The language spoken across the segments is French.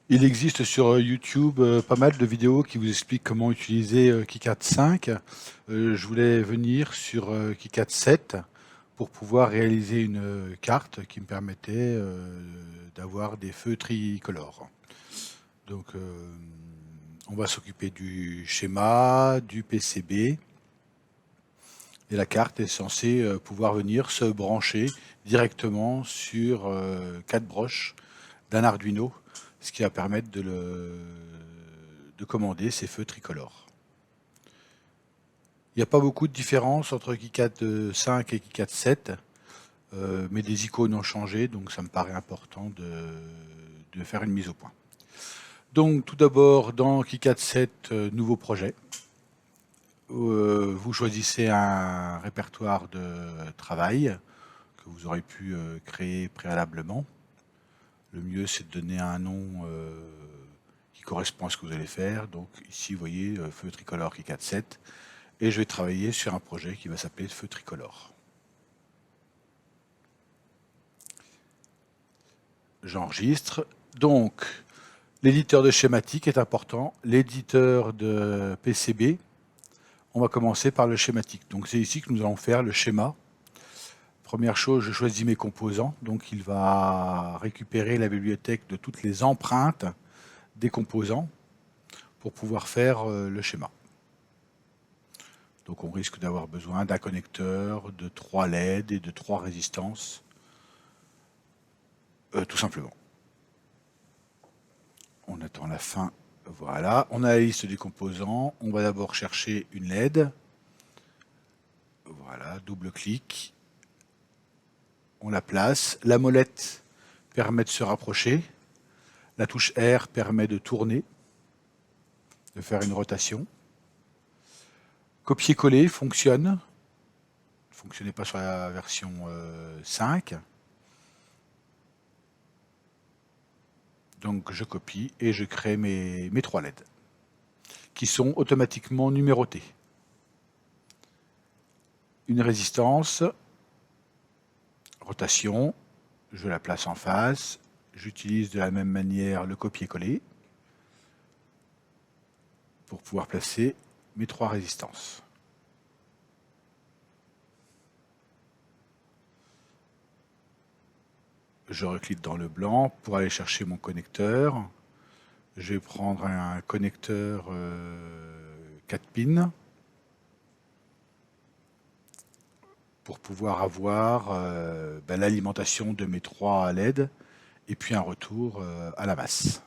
Il existe sur YouTube pas mal de vidéos qui vous expliquent comment utiliser KiCad 5. Je voulais venir sur KiCad 7 pour pouvoir réaliser une carte qui me permettait d'avoir des feux tricolores. Donc on va s'occuper du schéma, du PCB, et la carte est censée pouvoir venir se brancher directement sur 4 broches d'un Arduino, ce qui va permettre de commander ces feux tricolores. Il n'y a pas beaucoup de différence entre KiCad 5 et KiCad 7, mais des icônes ont changé, donc ça me paraît important de faire une mise au point. Donc tout d'abord, dans KiCad 7, nouveau projet. Vous choisissez un répertoire de travail que vous aurez pu créer préalablement. Le mieux, c'est de donner un nom qui correspond à ce que vous allez faire. Donc ici, vous voyez, feu tricolore KiCad 7. Et je vais travailler sur un projet qui va s'appeler feu tricolore. J'enregistre. Donc, l'éditeur de schématique est important. L'éditeur de PCB, on va commencer par le schématique. Donc c'est ici que nous allons faire le schéma. Première chose, je choisis mes composants. Donc il va récupérer la bibliothèque de toutes les empreintes des composants pour pouvoir faire le schéma. Donc on risque d'avoir besoin d'un connecteur, de 3 LED et de 3 résistances, tout simplement. On attend la fin. Voilà, on a la liste des composants. On va d'abord chercher une LED. Voilà, double-clic. On la place. La molette permet de se rapprocher. La touche R permet de tourner, de faire une rotation. Copier-coller fonctionne. Ne fonctionnait pas sur la version 5. Donc je copie et je crée mes 3 LED qui sont automatiquement numérotés. Une résistance, rotation, je la place en face. J'utilise de la même manière le copier-coller pour pouvoir placer mes 3 résistances. Je reclique dans le blanc pour aller chercher mon connecteur. Je vais prendre un connecteur 4 pins pour pouvoir avoir l'alimentation de mes 3 LED et puis un retour à la masse.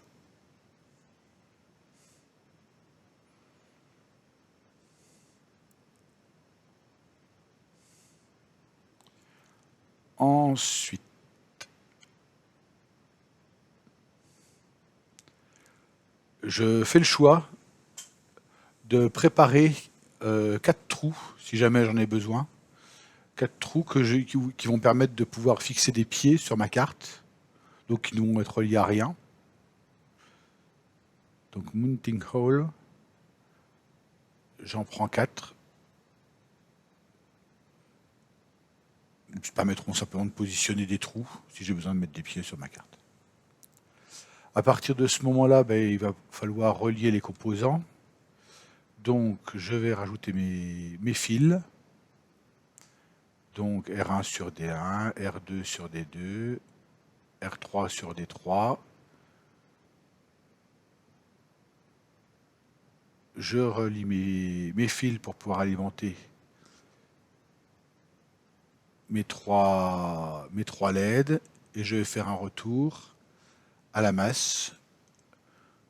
Ensuite, je fais le choix de préparer 4 trous, si jamais j'en ai besoin. 4 trous qui vont permettre de pouvoir fixer des pieds sur ma carte, donc qui ne vont être reliés à rien. Donc mounting hole, j'en prends 4. Ils permettront simplement de positionner des trous si j'ai besoin de mettre des pieds sur ma carte. À partir de ce moment-là, il va falloir relier les composants. Donc je vais rajouter mes fils. Donc R1 sur D1, R2 sur D2, R3 sur D3. Je relie mes fils pour pouvoir alimenter mes trois LED et je vais faire un retour à la masse.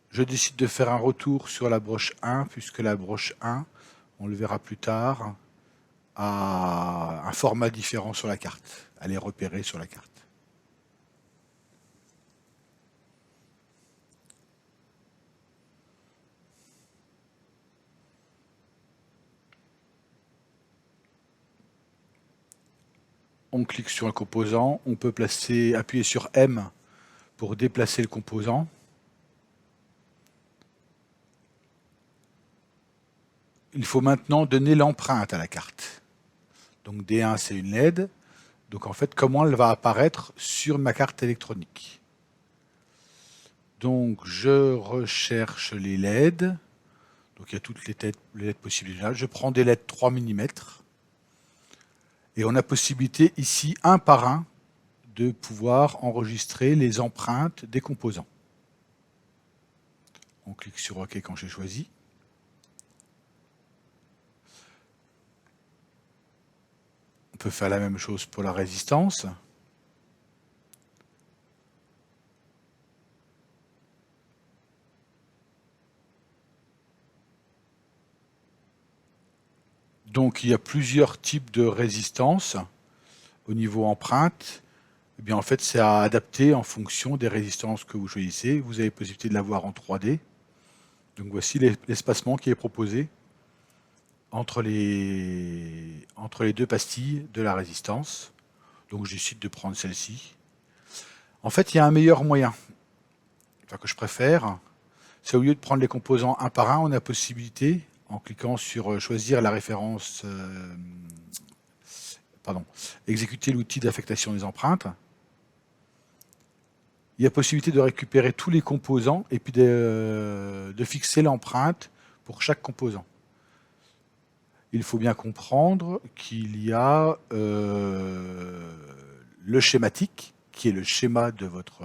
Je décide de faire un retour sur la broche 1 puisque la broche 1, on le verra plus tard, a un format différent sur la carte. Elle est repérée sur la carte. On clique sur un composant, on peut appuyer sur M pour déplacer le composant. Il faut maintenant donner l'empreinte à la carte. Donc D1 c'est une LED, donc en fait comment elle va apparaître sur ma carte électronique. Donc je recherche les LED. Donc il y a toutes les LED possibles là. Je prends des LED 3 mm. Et on a possibilité ici, un par un, de pouvoir enregistrer les empreintes des composants. On clique sur OK quand j'ai choisi. On peut faire la même chose pour la résistance. Donc il y a plusieurs types de résistance au niveau empreinte. Eh bien, en fait, c'est à adapter en fonction des résistances que vous choisissez. Vous avez possibilité de l'avoir en 3D. Donc voici l'espacement qui est proposé entre les deux pastilles de la résistance. Donc je décide de prendre celle-ci. En fait, il y a un meilleur moyen, enfin, que je préfère. C'est au lieu de prendre les composants un par un, on a possibilité, en cliquant sur choisir la référence, exécuter l'outil d'affectation des empreintes. Il y a possibilité de récupérer tous les composants et puis de fixer l'empreinte pour chaque composant. Il faut bien comprendre qu'il y a le schématique, qui est le schéma de votre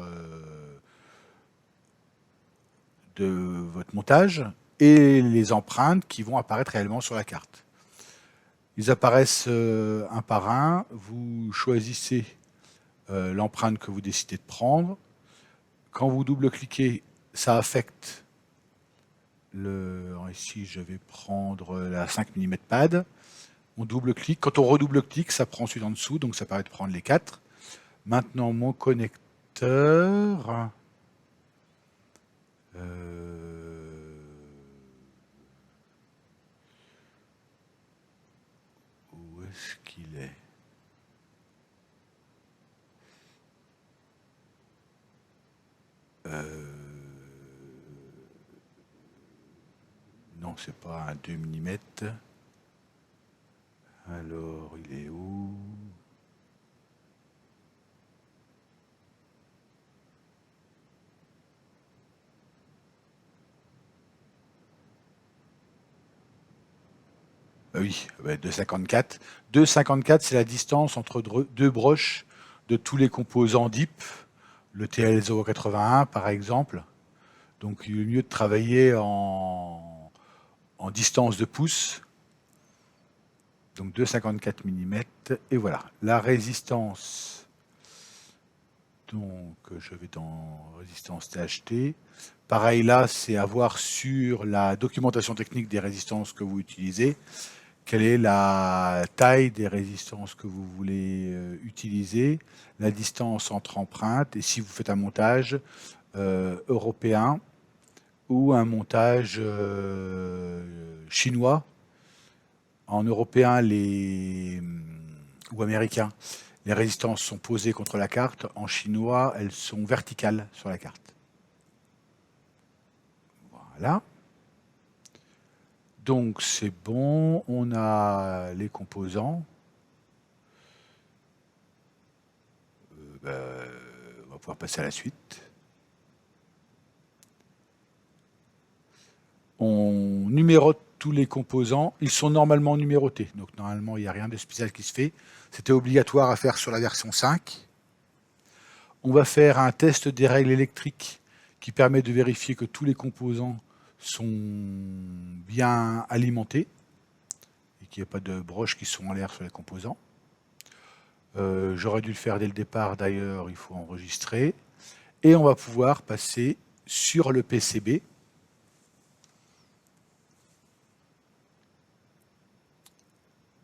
montage, et les empreintes qui vont apparaître réellement sur la carte. Ils apparaissent un par un, vous choisissez l'empreinte que vous décidez de prendre. Quand vous double-cliquez, ça affecte ici je vais prendre la 5 mm pad. On double-clique. Quand on redouble-clique, ça prend ensuite en dessous, donc ça permet de prendre les 4. Maintenant, mon connecteur. Où est-ce qu'il est? Non, c'est pas un 2 mm. Alors, il est où? Oui, 2,54. 2,54, c'est la distance entre deux broches de tous les composants DIP, le TL081 par exemple. Donc il est mieux de travailler en distance de pouce. Donc 2,54 mm. Et voilà, la résistance. Donc je vais dans résistance THT. Pareil là, c'est à voir sur la documentation technique des résistances que vous utilisez. Quelle est la taille des résistances que vous voulez utiliser, la distance entre empreintes, et si vous faites un montage européen ou un montage chinois. En européen ou américain, les résistances sont posées contre la carte. En chinois, elles sont verticales sur la carte. Voilà. Donc c'est bon, on a les composants. On va pouvoir passer à la suite. On numérote tous les composants. Ils sont normalement numérotés. Donc normalement, il n'y a rien de spécial qui se fait. C'était obligatoire à faire sur la version 5. On va faire un test des règles électriques qui permet de vérifier que tous les composants sont bien alimentés et qu'il n'y a pas de broches qui sont en l'air sur les composants. J'aurais dû le faire dès le départ, d'ailleurs, il faut enregistrer. Et on va pouvoir passer sur le PCB.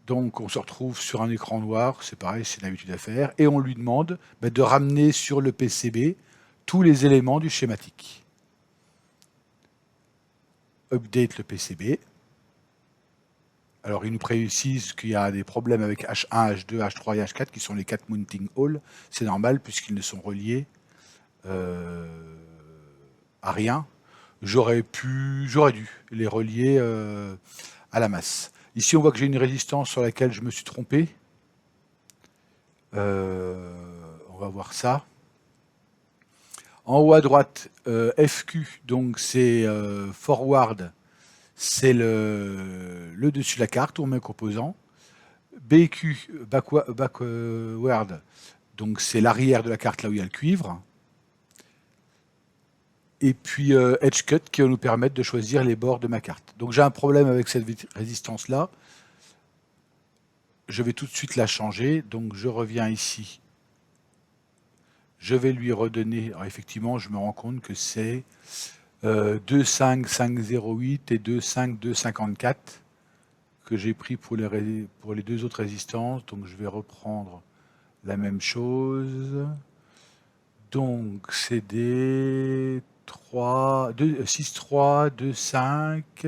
Donc on se retrouve sur un écran noir, c'est pareil, c'est l'habitude à faire, et on lui demande de ramener sur le PCB tous les éléments du schématique. Update le PCB. Alors, il nous précise qu'il y a des problèmes avec H1, H2, H3 et H4, qui sont les 4 mounting halls. C'est normal, puisqu'ils ne sont reliés à rien. J'aurais dû les relier à la masse. Ici, on voit que j'ai une résistance sur laquelle je me suis trompé. On va voir ça. En haut à droite, FQ, donc c'est forward, c'est le dessus de la carte, on met un composant. BQ, backward, donc c'est l'arrière de la carte, là où il y a le cuivre. Et puis Edge Cut qui va nous permettre de choisir les bords de ma carte. Donc j'ai un problème avec cette résistance-là. Je vais tout de suite la changer. Donc je reviens ici. Je vais lui redonner. Alors effectivement, je me rends compte que c'est 25508 et 25254 que j'ai pris pour les deux autres résistances. Donc je vais reprendre la même chose. Donc c'est des 6, 3, 2, 5,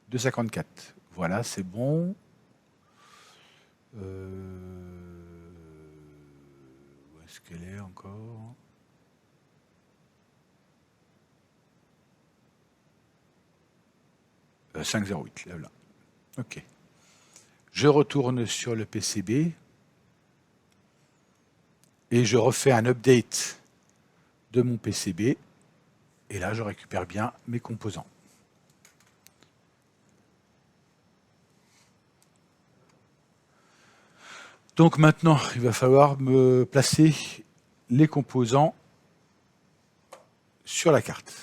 254. Voilà, c'est bon. Où est-ce qu'elle est encore? « 508, là, là. Ok. Je retourne sur le PCB et je refais un update de mon PCB. Et là, je récupère bien mes composants. Donc maintenant, il va falloir me placer les composants sur la carte.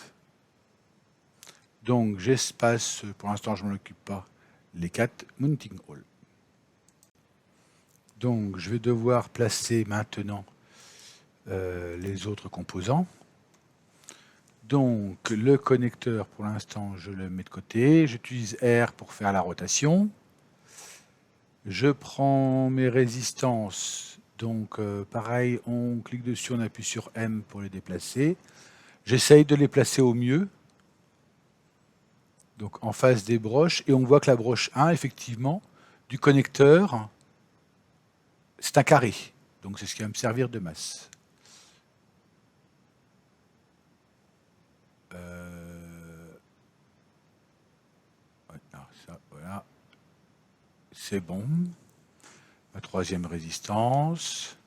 Donc j'espace, pour l'instant je ne m'en occupe pas, les 4 mounting holes. Donc je vais devoir placer maintenant les autres composants. Donc le connecteur, pour l'instant, je le mets de côté. J'utilise R pour faire la rotation. Je prends mes résistances. Donc pareil, on clique dessus, on appuie sur M pour les déplacer. J'essaye de les placer au mieux. Donc en face des broches. Et on voit que la broche 1, effectivement, du connecteur, c'est un carré. Donc c'est ce qui va me servir de masse. Ça, voilà. C'est bon. Ma troisième résistance.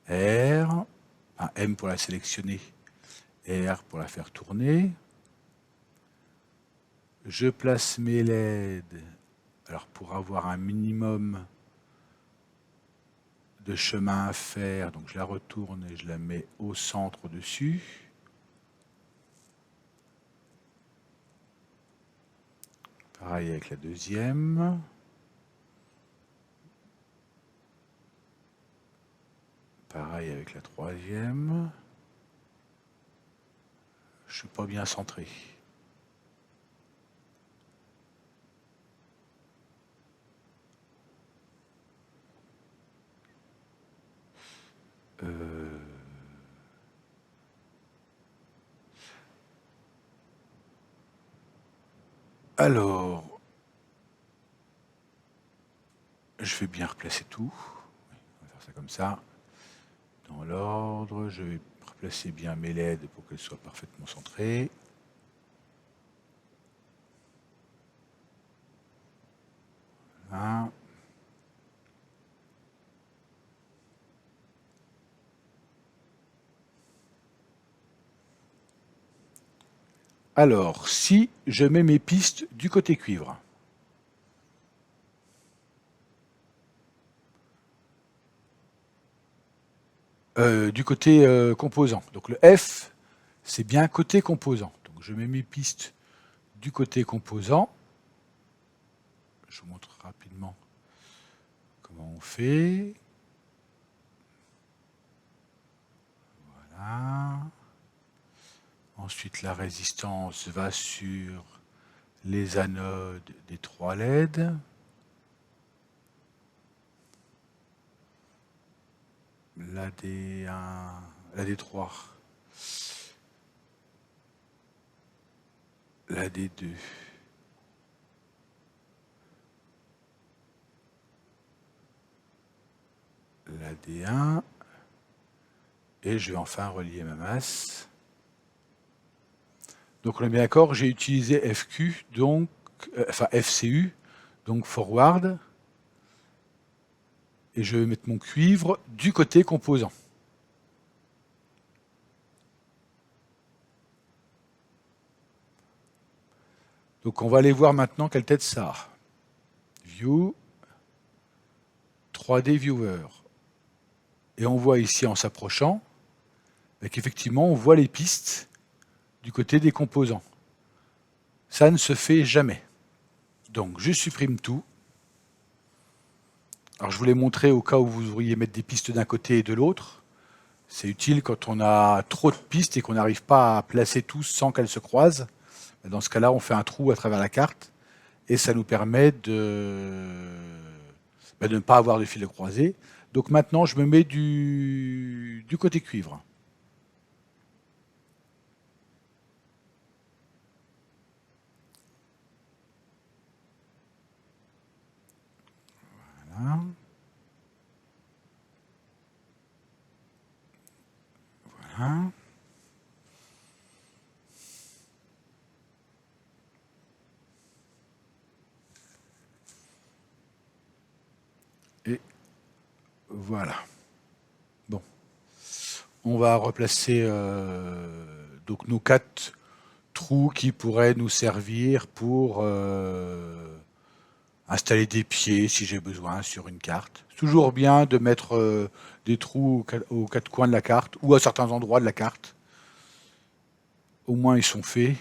R. M pour la sélectionner. R pour la faire tourner. Je place mes LED. Alors pour avoir un minimum de chemin à faire, donc je la retourne et je la mets au centre dessus. Pareil avec la deuxième. Pareil avec la troisième. Je ne suis pas bien centré. Alors, je vais bien replacer tout. On va faire ça comme ça. Dans l'ordre, je vais replacer bien mes LED pour qu'elles soient parfaitement centrées. Voilà. Alors, si je mets mes pistes du côté cuivre, du côté composant. Donc le F, c'est bien côté composant. Donc je mets mes pistes du côté composant. Je vous montre rapidement comment on fait. Voilà. Ensuite, la résistance va sur les anodes des 3 LED. La D1, la D3, la D2, la D1, et je vais enfin relier ma masse. Donc on est bien d'accord, j'ai utilisé FQ, donc, enfin FCU, donc forward, et je vais mettre mon cuivre du côté composant. Donc on va aller voir maintenant quelle tête ça a. View, 3D Viewer. Et on voit ici en s'approchant qu'effectivement on voit les pistes du côté des composants. Ça ne se fait jamais. Donc je supprime tout. Alors je vous l'ai montré au cas où vous voudriez mettre des pistes d'un côté et de l'autre. C'est utile quand on a trop de pistes et qu'on n'arrive pas à placer tous sans qu'elles se croisent. Dans ce cas-là, on fait un trou à travers la carte et ça nous permet de ne pas avoir de fil de croisée. Donc maintenant, je me mets du côté cuivre. Voilà. Voilà. Et voilà. Bon. On va replacer donc nos 4 trous qui pourraient nous servir pour installer des pieds si j'ai besoin sur une carte. C'est toujours bien de mettre des trous aux 4 coins de la carte ou à certains endroits de la carte. Au moins ils sont faits.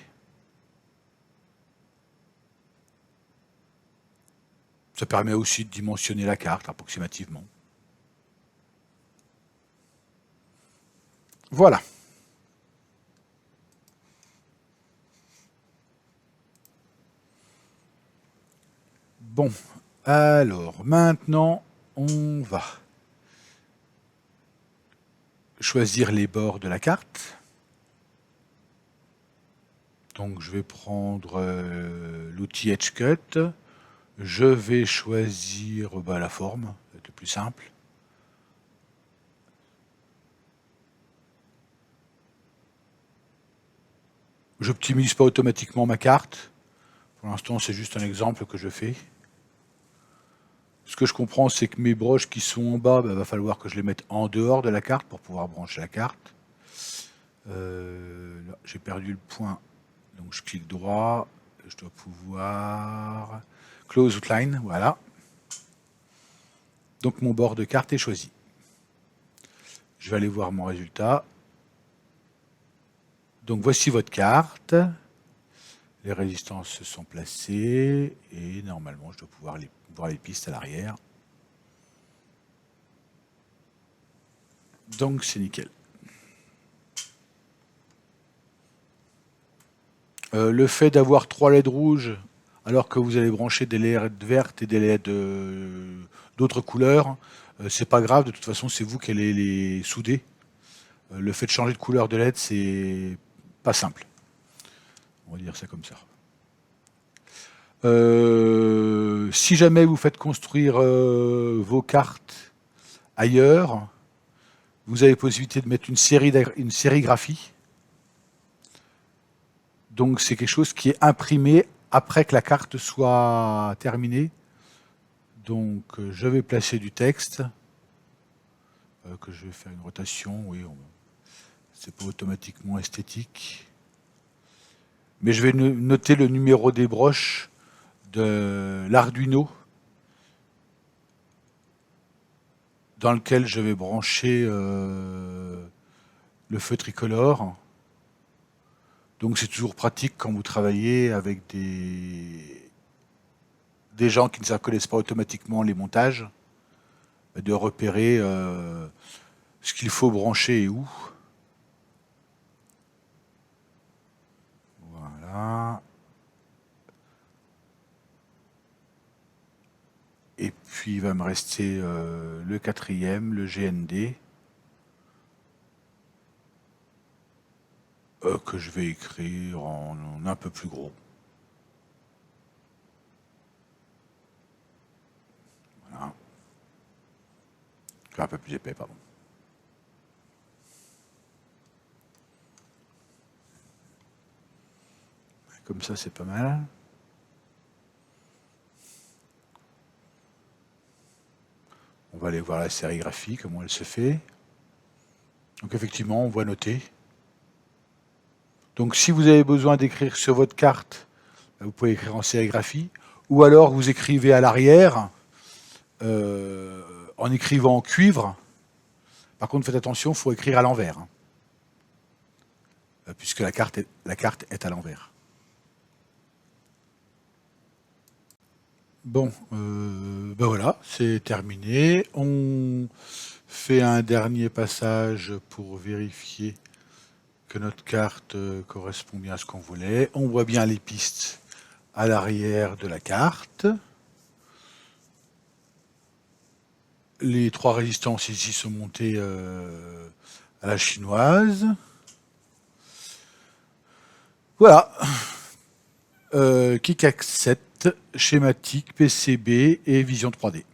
Ça permet aussi de dimensionner la carte approximativement. Voilà. Bon, alors maintenant on va choisir les bords de la carte. Donc je vais prendre l'outil Edge Cut. Je vais choisir la forme, c'est le plus simple. J'optimise pas automatiquement ma carte. Pour l'instant, c'est juste un exemple que je fais. Ce que je comprends, c'est que mes broches qui sont en bas, va falloir que je les mette en dehors de la carte pour pouvoir brancher la carte. Là, j'ai perdu le point, donc je clique droit. Je dois pouvoir close outline, voilà. Donc mon bord de carte est choisi. Je vais aller voir mon résultat. Donc voici votre carte. Les résistances se sont placées et normalement je dois pouvoir voir les pistes à l'arrière. Donc c'est nickel. Le fait d'avoir 3 LED rouges alors que vous allez brancher des LED vertes et des LED d'autres couleurs, c'est pas grave, de toute façon c'est vous qui allez les souder. Le fait de changer de couleur de LED, c'est pas simple. On va dire ça comme ça. Si jamais vous faites construire vos cartes ailleurs, vous avez possibilité de mettre une sérigraphie. Donc c'est quelque chose qui est imprimé après que la carte soit terminée. Donc je vais placer du texte, que je vais faire une rotation, oui, c'est pas automatiquement esthétique. Mais je vais noter le numéro des broches de l'Arduino dans lequel je vais brancher le feu tricolore. Donc c'est toujours pratique quand vous travaillez avec des gens qui ne connaissent pas automatiquement les montages, de repérer ce qu'il faut brancher et où. Voilà. Et puis il va me rester le 4e, le GND, que je vais écrire en un peu plus gros. Voilà. Un peu plus épais, pardon. Comme ça, c'est pas mal. On va aller voir la sérigraphie, comment elle se fait. Donc effectivement, on voit noter. Donc si vous avez besoin d'écrire sur votre carte, Vous pouvez écrire en sérigraphie, ou alors vous écrivez à l'arrière en écrivant en cuivre. Par contre, faites attention, il faut écrire à l'envers, hein, puisque la carte est à l'envers. Bon, ben voilà, c'est terminé. On fait un dernier passage pour vérifier que notre carte correspond bien à ce qu'on voulait. On voit bien les pistes à l'arrière de la carte. Les 3 résistances ici sont montées à la chinoise. Voilà. KiCad 7, schématique, PCB et vision 3D.